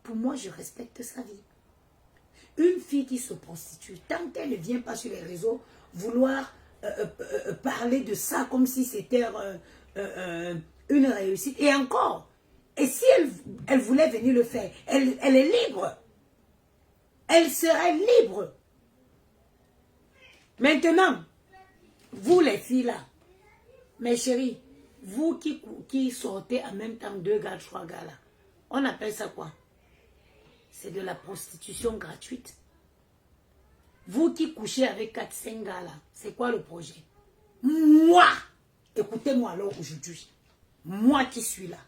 Pour moi, je respecte sa vie. Une fille qui se prostitue, tant qu'elle ne vient pas sur les réseaux, vouloir parler de ça comme si c'était une réussite. Et encore, et si elle voulait venir le faire, elle est libre. Elle serait libre. Maintenant, vous les filles là, mes chéris, vous qui sortez en même temps 2 gars, 3 gars là, on appelle ça quoi? C'est de la prostitution gratuite. Vous qui couchez avec 4, 5 gars là, c'est quoi le projet? Moi, écoutez-moi alors aujourd'hui, moi qui suis là,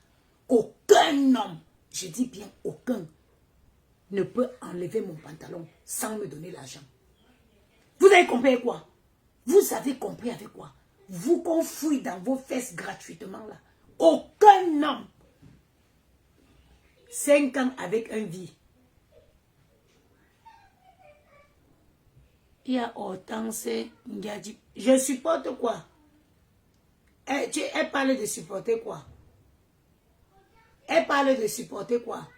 aucun homme, je dis bien aucun, ne peut enlever mon pantalon sans me donner l'argent. Vous avez compris quoi? Vous avez compris avec quoi? Vous qu'on fouille dans vos fesses gratuitement là. Aucun homme. 5 ans avec un vie. Il y a autant c'est Ngadji. Je supporte quoi? Elle parle de supporter quoi? Elle parle de supporter quoi?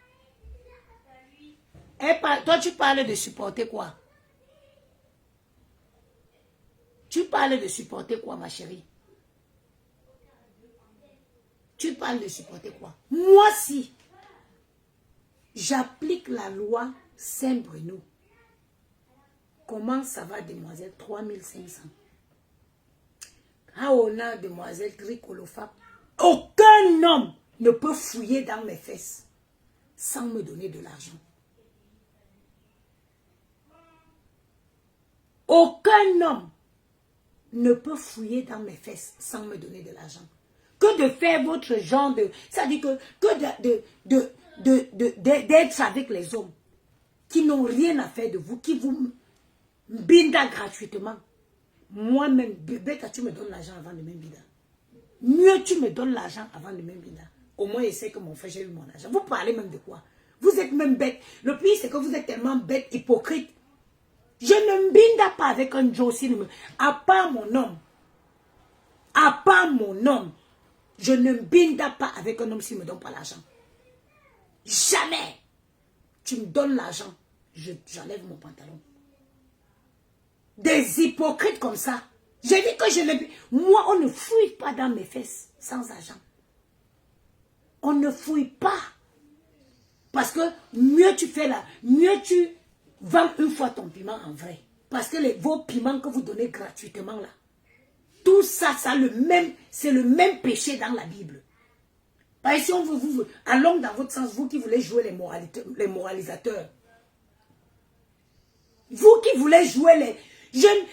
Toi tu parles de supporter quoi? Tu parles de supporter quoi, ma chérie? Tu parles de supporter quoi? Moi, si j'applique la loi Saint-Bruno, comment ça va, demoiselle? 3500. Ah, on a demoiselle Tricolofab. Aucun homme ne peut fouiller dans mes fesses sans me donner de l'argent. Aucun homme ne peut fouiller dans mes fesses sans me donner de l'argent. Que de faire votre genre de... C'est-à-dire d'être avec les hommes qui n'ont rien à faire de vous, qui vous binda gratuitement. Moi-même, bébé, tu me donnes l'argent avant de m'embinda. Mieux tu me donnes l'argent avant de m'embinda. Au moins, il sait que mon frère, j'ai eu mon argent. Vous parlez même de quoi? Vous êtes même bête. Le pire, c'est que vous êtes tellement bête, hypocrite. Je ne m'embinda pas avec un Josie. À part mon homme. À part mon homme. Je ne m'embinda pas avec un homme s'il ne me donne pas l'argent. Jamais. Tu me donnes l'argent, j'enlève mon pantalon. Des hypocrites comme ça. J'ai dit que je ne... Moi, on ne fouille pas dans mes fesses sans argent. On ne fouille pas. Parce que mieux tu fais là, mieux tu vends une fois ton piment en vrai. Parce que vos piments que vous donnez gratuitement là, tout ça, c'est le même péché dans la Bible. Parce que si on vous allons dans votre sens, vous qui voulez jouer les moralisateurs. Vous qui voulez jouer les...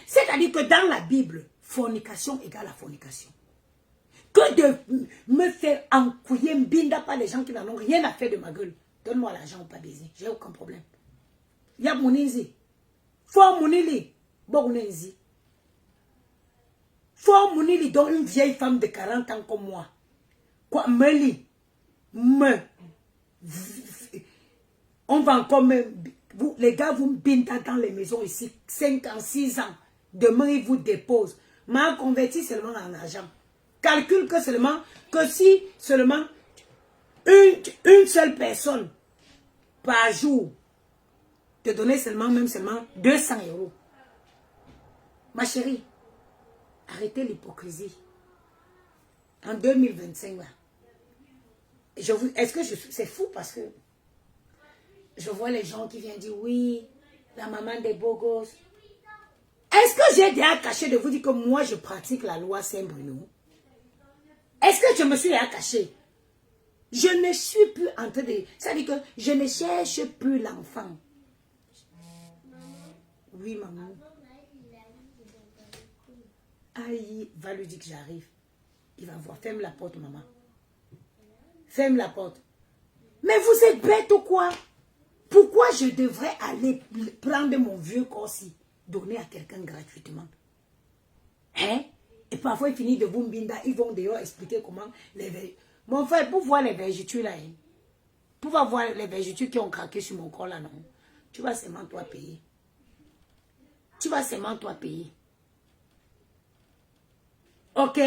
C'est-à-dire que dans la Bible, fornication égale à fornication. Que de me faire encouiller, mbinda par les gens qui n'en ont rien à faire de ma gueule. Donne-moi l'argent ou pas baiser, j'ai aucun problème. Il y a mon inzi. Faut mon ili. Bon inzi. Faut mon ili donc une vieille femme de 40 ans comme moi. Quoi, on va encore les gars vous bintent dans les maisons ici, 5 ans, 6 ans. Demain, ils vous déposent. M'a converti seulement en argent. Calcule que si seulement une seule personne par jour te donnait seulement 200 €. Ma chérie, arrêtez l'hypocrisie. En 2025, là, est-ce que c'est fou parce que je vois les gens qui viennent dire oui, la maman des beaux gosses. Est-ce que j'ai déjà caché de vous dire que moi je pratique la loi Saint-Bruno? Est-ce que je me suis déjà caché? Je ne suis plus en train de... C'est-à-dire que je ne cherche plus l'enfant. Oui, maman. Aïe, va lui dire que j'arrive. Il va voir. Ferme la porte, maman. Ferme la porte. Mais vous êtes bête ou quoi? Pourquoi je devrais aller prendre mon vieux corps-ci, donner à quelqu'un gratuitement? Hein? Et parfois, ils finissent de vous mbinda, ils vont d'ailleurs expliquer comment les... Mon frère, pour voir les vergetures là, hein, pour voir les vergetures qui ont craqué sur mon corps là, non, tu vas seulement toi payer. Tu vas seulement toi payer. Ok?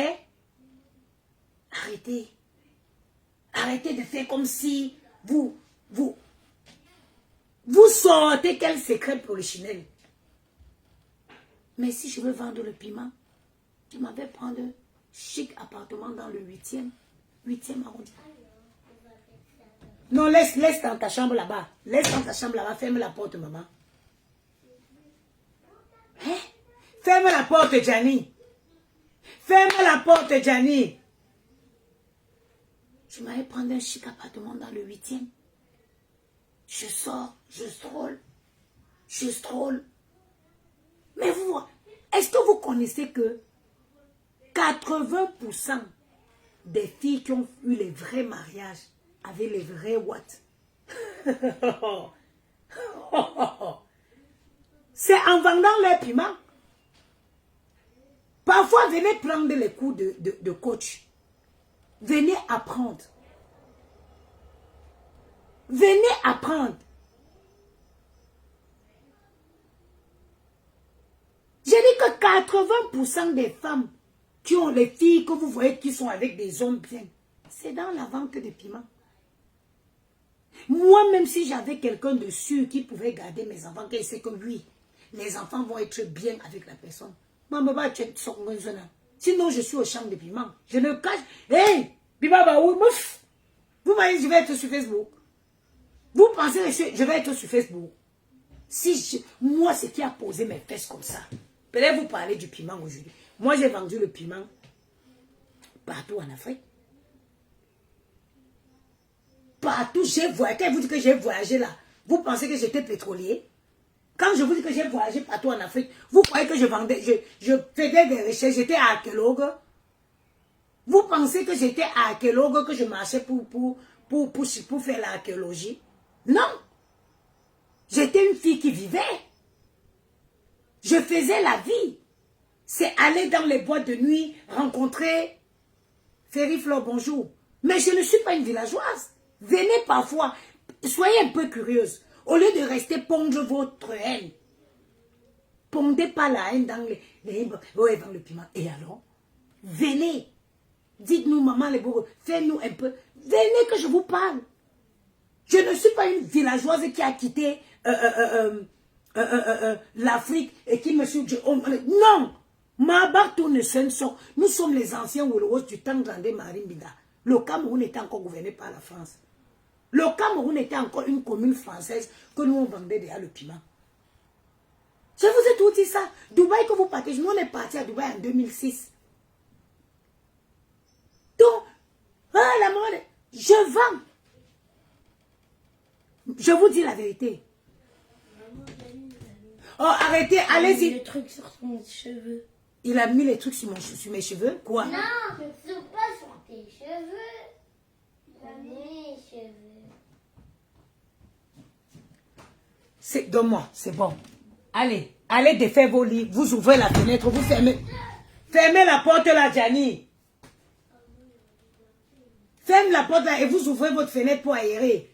Arrêtez. Arrêtez de faire comme si vous Vous sortez quel secret pour le Chanel? Mais si je veux vendre le piment, je m'en vais prendre un chic appartement dans le 8e arrondissement. Non, laisse dans ta chambre là-bas. Laisse dans ta chambre là-bas. Ferme la porte, maman. Hein? Ferme la porte, Gianni. Ferme la porte, Gianni. Je m'en vais prendre un chic appartement dans le 8e. Je sors, je stroll. Mais vous, est-ce que vous connaissez que 80% des filles qui ont eu les vrais mariages avaient les vrais watts? C'est en vendant leur piment. Parfois, venez prendre les cours de coach. Venez apprendre. Venez apprendre. J'ai dit que 80% des femmes qui ont les filles que vous voyez qui sont avec des hommes bien, c'est dans la vente de piments. Moi, même si j'avais quelqu'un de sûr qui pouvait garder mes enfants, qui sait que oui, les enfants vont être bien avec la personne. Sinon, je suis au champ de piments. Je ne cache. Hey, vous voyez, je vais être sur Facebook. Vous pensez que je vais être sur Facebook? Moi, c'est qui a posé mes fesses comme ça. Peut-être vous parlez du piment aujourd'hui. Moi, j'ai vendu le piment partout en Afrique. Partout, j'ai voyagé. Quand vous dites que j'ai voyagé là, vous pensez que j'étais pétrolier? Quand je vous dis que j'ai voyagé partout en Afrique, vous croyez que je vendais, je faisais des recherches, j'étais archéologue? Vous pensez que j'étais archéologue, que je marchais pour faire l'archéologie? Non. J'étais une fille qui vivait. Je faisais la vie. C'est aller dans les boîtes de nuit, rencontrer Ferry-Fleur, bonjour. Mais je ne suis pas une villageoise. Venez parfois, soyez un peu curieuse. Au lieu de rester pondre votre haine, pondez pas la haine dans dans le piment. Et alors, venez. Dites-nous, maman, les beaux, faites-nous un peu. Venez que je vous parle. Je ne suis pas une villageoise qui a quitté l'Afrique et qui me suit. Non! Nous sommes les anciens Woloros du temps de Marimbida. Le Cameroun était encore gouverné par la France. Le Cameroun était encore une commune française que nous on vendait déjà le piment. Je vous ai tout dit ça. Dubaï que vous partez, nous on est partis à Dubaï en 2006. Donc, la mode, je vends. Je vous dis la vérité. Oh, arrêtez, allez-y. Il a mis les trucs sur son cheveux. Il a mis les trucs sur mes cheveux. Quoi? Non, ce sont pas sur tes cheveux. Il a mis les cheveux. Donne-moi, c'est bon. Allez, allez défaire vos lits. Vous ouvrez la fenêtre, vous fermez. Fermez la porte là, Gianni. Ferme la porte là et vous ouvrez votre fenêtre pour aérer.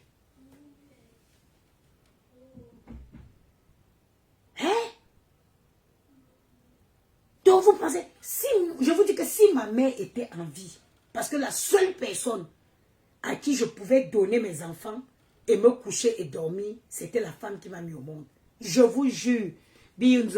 Hein? Donc vous pensez, je vous dis que si ma mère était en vie, parce que la seule personne à qui je pouvais donner mes enfants et me coucher et dormir, c'était la femme qui m'a mis au monde. Je vous jure, vous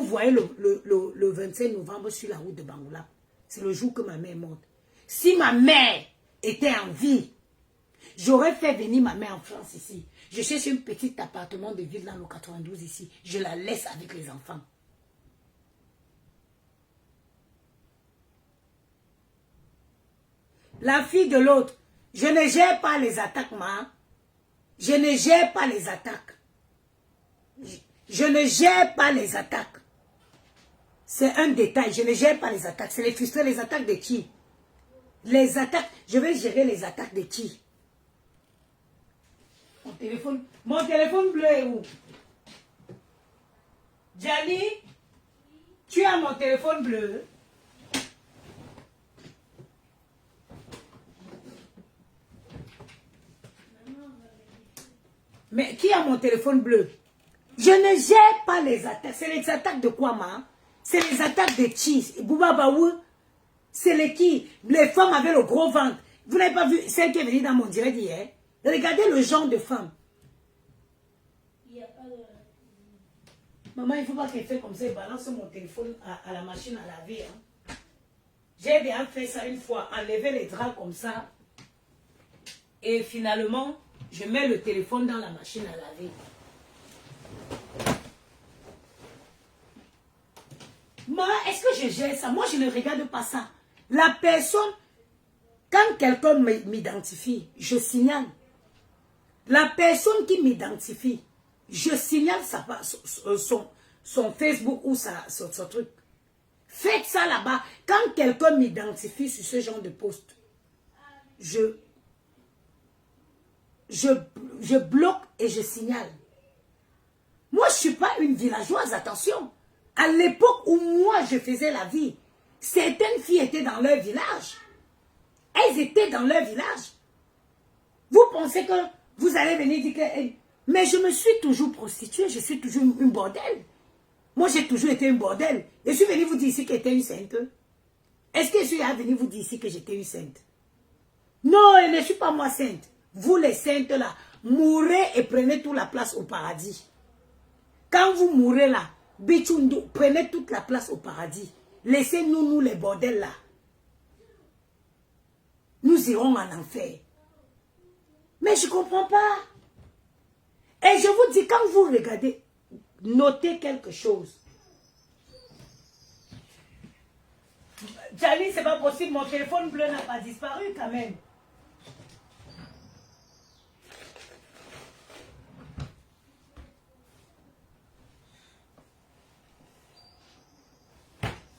voyez le 25 novembre sur la route de Bangoula. C'est le jour que ma mère monte. Si ma mère était en vie, j'aurais fait venir ma mère en France ici. Je cherche un petit appartement de ville dans le 92 ici. Je la laisse avec les enfants. La fille de l'autre, je ne gère pas les attaques, ma. Je ne gère pas les attaques. Je ne gère pas les attaques. C'est un détail. Je ne gère pas les attaques. C'est les frustrés. Les attaques de qui? Les attaques. Je vais gérer les attaques de qui? Mon téléphone bleu est où? Gianni, tu as mon téléphone bleu? Mais qui a mon téléphone bleu? Je ne gère pas les attaques. C'est les attaques de quoi, ma? C'est les attaques de qui? Bouba Baou? C'est les qui? Les femmes avaient le gros ventre. Vous n'avez pas vu celle qui est venue dans mon direct hier? Regardez le genre de femme. Il n'y a pas de... Maman, il ne faut pas qu'elle fasse comme ça et balance mon téléphone à la machine à laver. Hein. J'ai bien fait ça une fois, enlever les draps comme ça. Et finalement, je mets le téléphone dans la machine à laver. Moi, est-ce que je gère ça? Moi, je ne regarde pas ça. La personne, quand quelqu'un m'identifie, je signale. La personne qui m'identifie, je signale son Facebook ou son truc. Faites ça là-bas. Quand quelqu'un m'identifie sur ce genre de poste, je bloque et je signale. Moi, je ne suis pas une villageoise, attention. À l'époque où moi, je faisais la vie, certaines filles étaient dans leur village. Elles étaient dans leur village. Vous pensez que vous allez venir dire que... Mais je me suis toujours prostituée, je suis toujours une bordel. Moi, j'ai toujours été une bordel. Je suis venue vous dire ici que j'étais une sainte. Est-ce que je suis venue vous dire ici que j'étais une sainte? Non, je ne suis pas moi sainte. Vous les saintes là, mourrez et prenez toute la place au paradis. Quand vous mourrez là, Bichundu, prenez toute la place au paradis. Laissez-nous, nous les bordels là. Nous irons en enfer. Mais je ne comprends pas. Et je vous dis, quand vous regardez, notez quelque chose. Jali, c'est pas possible, mon téléphone bleu n'a pas disparu quand même.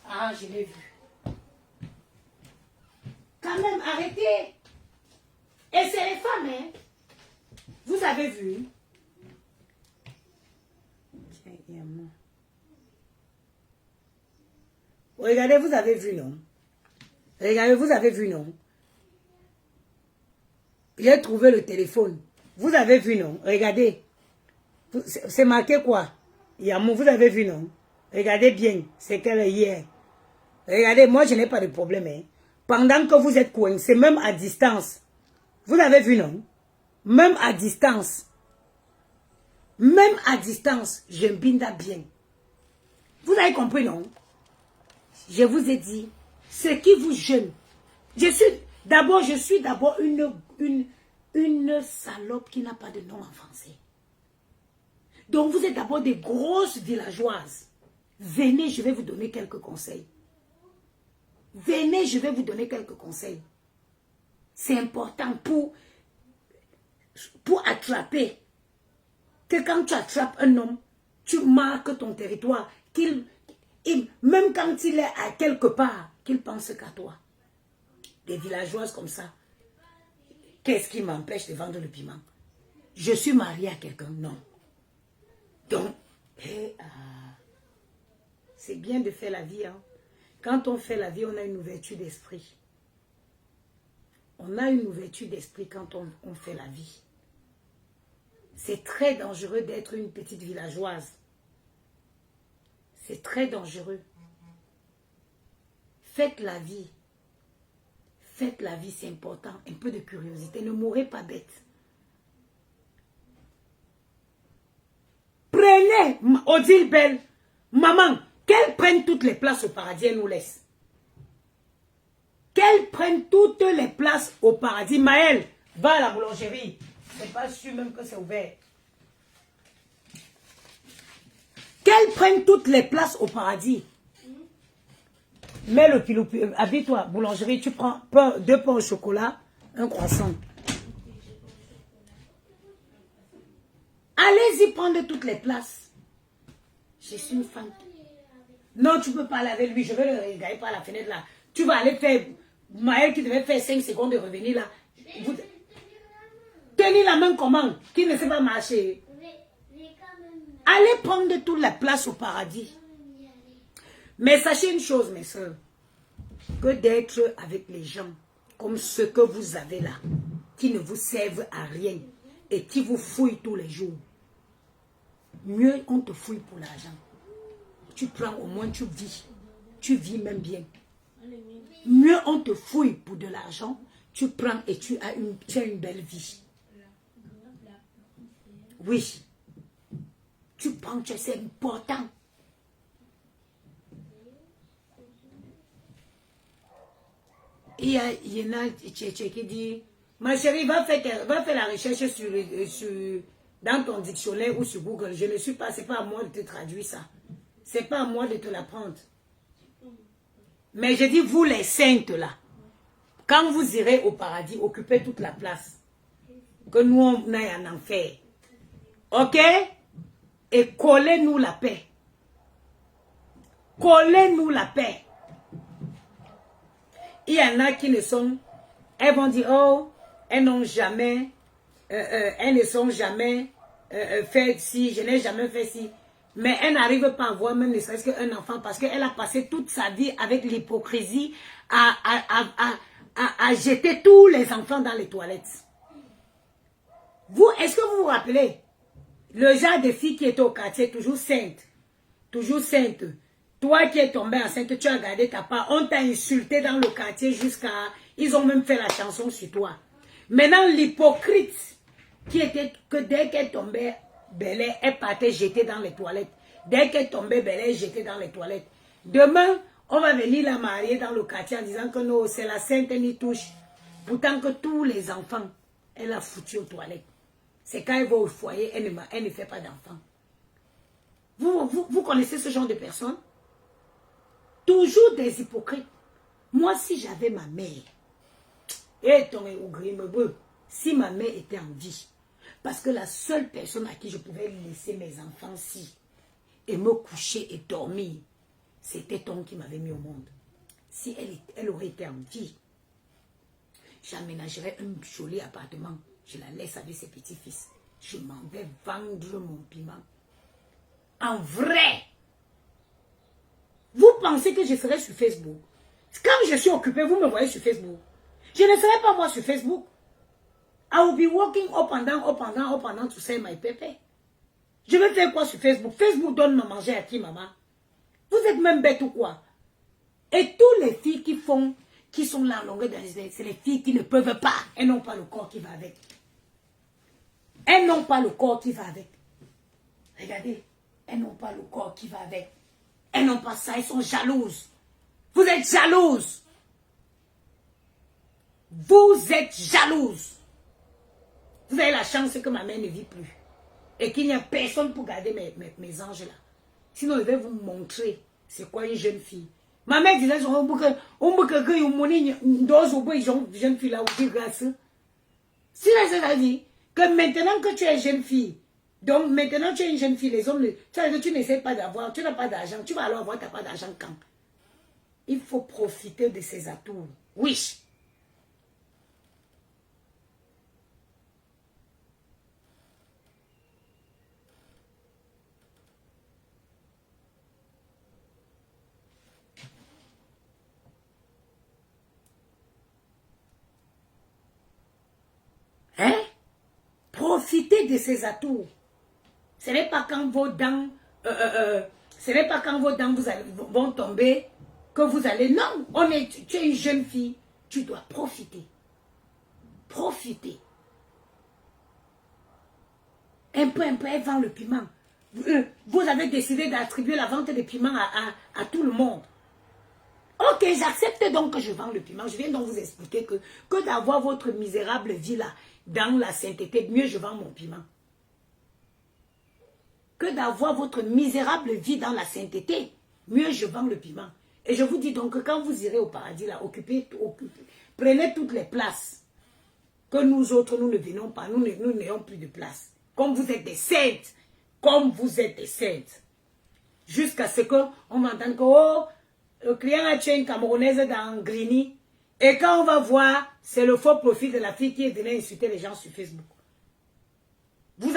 Ah, je l'ai vu. Quand même, arrêtez. Et c'est les femmes, hein. Vous avez vu. Tiens, il y a moi. Regardez, vous avez vu, non? Regardez, vous avez vu, non? J'ai trouvé le téléphone. Vous avez vu, non? Regardez. C'est marqué quoi? Il y a moi, vous avez vu, non? Regardez bien. C'est qu'elle est hier. Regardez, moi, je n'ai pas de problème. Hein. Pendant que vous êtes coincé, même à distance. Vous avez vu, non? Même à distance. Même à distance, je binda bien. Vous avez compris, non? Je vous ai dit, ce qui vous gêne. Je suis d'abord une salope qui n'a pas de nom en français. Donc, vous êtes d'abord des grosses villageoises. Venez, je vais vous donner quelques conseils. Venez, je vais vous donner quelques conseils. C'est important pour attraper. Que quand tu attrapes un homme, tu marques ton territoire. Même quand il est à quelque part, qu'il pense qu'à toi. Des villageoises comme ça. Qu'est-ce qui m'empêche de vendre le piment? Je suis mariée à quelqu'un? Non. Donc, c'est bien de faire la vie. Hein. Quand on fait la vie, on a une ouverture d'esprit. On a une ouverture d'esprit quand on fait la vie. C'est très dangereux d'être une petite villageoise. C'est très dangereux. Faites la vie. Faites la vie, c'est important. Un peu de curiosité. Ne mourrez pas bête. Prenez, Odile Belle, maman, qu'elle prenne toutes les places au paradis, elle nous laisse. Qu'elle prenne toutes les places au paradis. Maëlle, va à la boulangerie. C'est pas sûr même que c'est ouvert. Qu'elle prenne toutes les places au paradis. Mets le pilou, habille-toi, boulangerie, tu prends 2 pains au chocolat, un croissant. Allez-y prendre toutes les places. Je suis une femme. Non, tu ne peux pas aller avec lui, je vais le regarder par la fenêtre là. Tu vas aller faire, Maëlle qui devait faire 5 secondes de revenir là. Tenir la main comment? Qui ne sait pas marcher. Allez prendre toute la place au paradis. Mais sachez une chose, mes soeurs, que d'être avec les gens comme ceux que vous avez là, qui ne vous servent à rien et qui vous fouillent tous les jours, mieux on te fouille pour l'argent. Tu prends au moins, tu vis même bien. Mieux on te fouille pour de l'argent, tu prends et tu as une belle vie. Oui. Tu prends, c'est important. Il y en a qui dit, ma chérie, va faire la recherche dans ton dictionnaire ou sur Google. Je ne suis pas, c'est pas à moi de te traduire ça. C'est pas à moi de te l'apprendre. Mais je dis, vous les saintes là, quand vous irez au paradis, occupez toute la place. Que nous, on aille en enfer. Ok? Et collez-nous la paix. Collez-nous la paix. Il y en a qui ne sont, elles vont dire, oh, elles n'ont jamais, elles ne sont jamais fait ci, je n'ai jamais fait ci. Mais elles n'arrivent pas à voir même ne serait-ce qu'un enfant parce qu'elle a passé toute sa vie avec l'hypocrisie à jeter tous les enfants dans les toilettes. Vous, est-ce que vous vous rappelez le genre de fille qui était au quartier, toujours sainte, toujours sainte. Toi qui es tombée enceinte, tu as gardé ta part. On t'a insulté dans le quartier jusqu'à... Ils ont même fait la chanson sur toi. Maintenant, l'hypocrite, qui était que dès qu'elle tombait, Bel-Air, elle partait jeter dans les toilettes. Dès qu'elle tombait, Bel-Air, jeter dans les toilettes. Demain, on va venir la marier dans le quartier en disant que non, c'est la sainte, elle n'y touche. Pourtant que tous les enfants, elle a foutu aux toilettes. C'est quand elle va au foyer, elle ne fait pas d'enfants. Vous connaissez ce genre de personnes? Toujours des hypocrites. Moi, si j'avais ma mère, si ma mère était en vie, parce que la seule personne à qui je pouvais laisser mes enfants-ci et me coucher et dormir, c'était Tom qui m'avait mis au monde. Si elle aurait été en vie, j'aménagerais un joli appartement. Je la laisse avec ses petits-fils. Je m'en vais vendre mon piment. En vrai. Vous pensez que je serai sur Facebook? Quand je suis occupée, vous me voyez sur Facebook. Je ne serai pas moi sur Facebook. I will be walking up and down to say my pepe. Je vais faire quoi sur Facebook? Facebook donne à manger à qui, maman? Vous êtes même bête ou quoi? Et toutes les filles qui sont là en longueur de c'est les filles qui ne peuvent pas. Elles n'ont pas le corps qui va avec. Elles n'ont pas le corps qui va avec. Regardez, elles n'ont pas le corps qui va avec. Elles n'ont pas ça, elles sont jalouses. Vous êtes jalouses. Vous êtes jalouses. Vous avez la chance que ma mère ne vit plus. Et qu'il n'y a personne pour garder mes anges là. Sinon, je vais vous montrer c'est quoi une jeune fille. Ma mère disait, une jeune fille là, si elle dit que maintenant que tu es jeune fille, donc maintenant tu es une jeune fille, les hommes, tu n'essaies pas d'avoir, tu n'as pas d'argent, tu vas alors avoir, tu n'as pas d'argent quand? Il faut profiter de ses atouts. Oui. Hein? Profitez de ses atouts. Ce n'est pas quand vos dents, vont tomber que vous allez. Non, tu es une jeune fille, tu dois profiter. Profiter. Un peu, elle vend le piment. Vous avez décidé d'attribuer la vente des piments à tout le monde. Ok, j'accepte donc que je vends le piment. Je viens donc vous expliquer que d'avoir votre misérable vie là, dans la sainteté, mieux je vends mon piment. Que d'avoir votre misérable vie dans la sainteté, mieux je vends le piment. Et je vous dis donc que quand vous irez au paradis là, occupez, prenez toutes les places. Que nous autres, nous ne venons pas, nous n'ayons plus de place. Comme vous êtes des saintes, comme vous êtes des saintes. Jusqu'à ce qu'on m'entende que, oh, le client a tué une Camerounaise dans Grigny. Et quand on va voir, c'est le faux profil de la fille qui est venue insulter les gens sur Facebook. Vous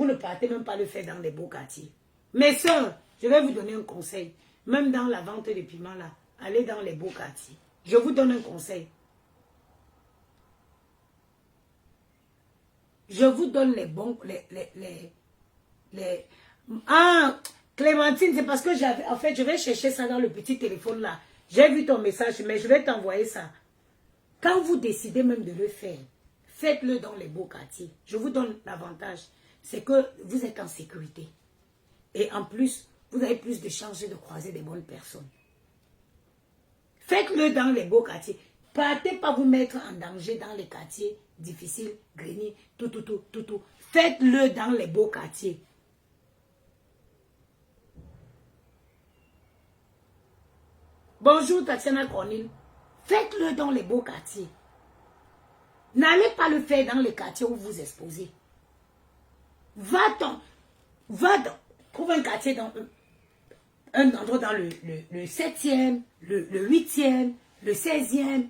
ne partez même pas le faire dans les beaux quartiers. Mes soeurs, je vais vous donner un conseil. Même dans la vente des piments là, allez dans les beaux quartiers. Je vous donne un conseil. Je vous donne les bons, Ah, Clémentine, c'est parce que en fait, je vais chercher ça dans le petit téléphone là. J'ai vu ton message, mais je vais t'envoyer ça. Quand vous décidez même de le faire, faites-le dans les beaux quartiers. Je vous donne l'avantage. c'est que vous êtes en sécurité. Et en plus, vous avez plus de chances de croiser des bonnes personnes. Faites-le dans les beaux quartiers. Partez pas vous mettre en danger dans les quartiers difficiles, Grigny, tout. Faites-le dans les beaux quartiers. Bonjour Tatiana Cornille. Faites-le dans les beaux quartiers. N'allez pas le faire dans les quartiers où vous exposez. Trouve un quartier dans un endroit dans le 7e, le 8e, le 16e,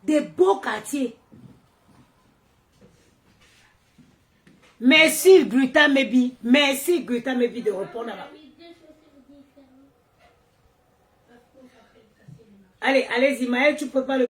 des beaux quartiers. Merci Greta Mebi. Merci Greta Mebi de répondre à ma... Allez, Maël, tu peux pas le...